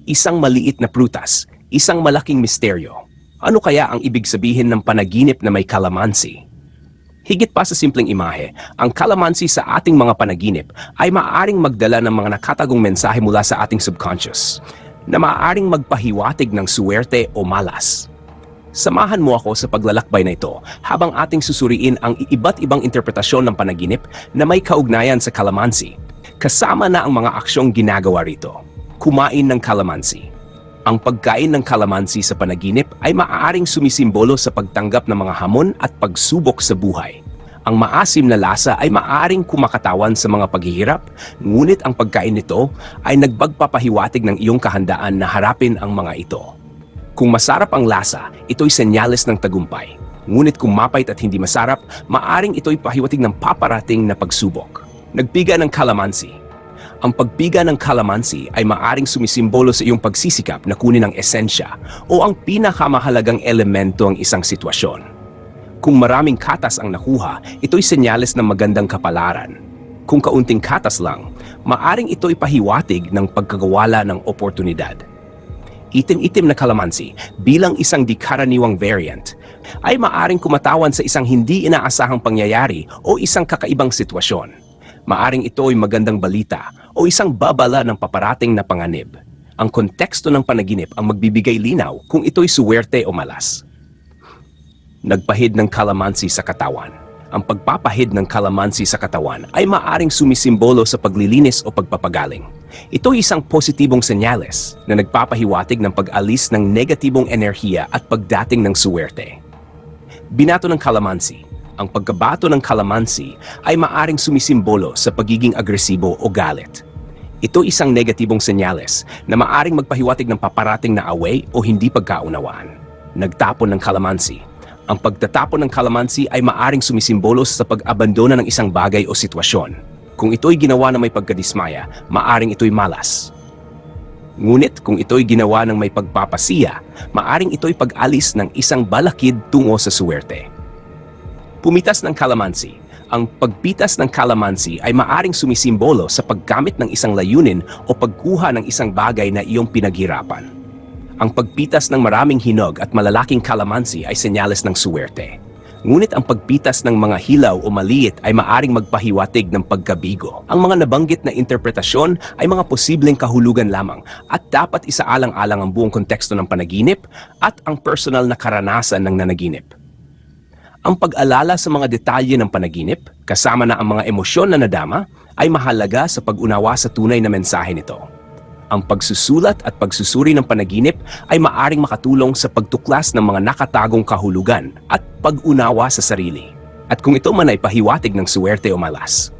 isang maliit na prutas, isang malaking misteryo. Ano kaya ang ibig sabihin ng panaginip na may kalamansi? Higit pa sa simpleng imahe, ang kalamansi sa ating mga panaginip ay maaaring magdala ng mga nakatagong mensahe mula sa ating subconscious na maaaring magpahiwatig ng suwerte o malas. Samahan mo ako sa paglalakbay na ito habang ating susuriin ang iba't ibang interpretasyon ng panaginip na may kaugnayan sa kalamansi, kasama na ang mga aksyong ginagawa rito. Kumain ng kalamansi. Ang pagkain ng kalamansi sa panaginip ay maaaring sumisimbolo sa pagtanggap ng mga hamon at pagsubok sa buhay. Ang maasim na lasa ay maaaring kumakatawan sa mga paghihirap, ngunit ang pagkain nito ay nagpagpapahiwatig ng iyong kahandaan na harapin ang mga ito. Kung masarap ang lasa, ito'y senyales ng tagumpay. Ngunit kung mapait at hindi masarap, maaaring ito'y pahiwatig ng paparating na pagsubok. Nagpiga ng kalamansi. Ang pagpiga ng kalamansi ay maaaring sumisimbolo sa iyong pagsisikap na kunin ang esensya o ang pinakamahalagang elemento ng isang sitwasyon. Kung maraming katas ang nakuha, ito'y senyales ng magandang kapalaran. Kung kaunting katas lang, maaaring ito'y pahiwatig ng pagkagawala ng oportunidad. Itim-itim na kalamansi bilang isang di-karaniwang variant ay maaaring kumatawan sa isang hindi inaasahang pangyayari o isang kakaibang sitwasyon. Maaring ito ay magandang balita o isang babala ng paparating na panganib. Ang konteksto ng panaginip ang magbibigay linaw kung ito'y suwerte o malas. Nagpahid ng kalamansi sa katawan. Ang pagpapahid ng kalamansi sa katawan ay maaring sumisimbolo sa paglilinis o pagpapagaling. Ito'y isang positibong senyales na nagpapahiwatig ng pag-alis ng negatibong enerhiya at pagdating ng suwerte. Binato ng kalamansi. Ang pagkabato ng kalamansi ay maaring sumisimbolo sa pagiging agresibo o galit. Ito isang negatibong senyales na maaring magpahiwatig ng paparating na away o hindi pagkaunawaan. Nagtapon ng kalamansi. Ang pagtatapon ng kalamansi ay maaring sumisimbolo sa pag-abandona ng isang bagay o sitwasyon. Kung ito'y ginawa na may pagkadismaya, maaring ito'y malas. Ngunit kung ito'y ginawa ng may pagpapasiya, maaring ito'y pag-alis ng isang balakid tungo sa suwerte. Pumitas ng kalamansi. Ang pagpitas ng kalamansi ay maaring sumisimbolo sa paggamit ng isang layunin o pagkuha ng isang bagay na iyong pinaghirapan. Ang pagpitas ng maraming hinog at malalaking kalamansi ay senyales ng suwerte. Ngunit ang pagpitas ng mga hilaw o maliit ay maaring magpahiwatig ng pagkabigo. Ang mga nabanggit na interpretasyon ay mga posibleng kahulugan lamang at dapat isaalang-alang ang buong konteksto ng panaginip at ang personal na karanasan ng nanaginip. Ang pag-alala sa mga detalye ng panaginip, kasama na ang mga emosyon na nadama, ay mahalaga sa pag-unawa sa tunay na mensahe nito. Ang pagsusulat at pagsusuri ng panaginip ay maaring makatulong sa pagtuklas ng mga nakatagong kahulugan at pag-unawa sa sarili. At kung ito man ay pahiwatig ng suwerte o malas.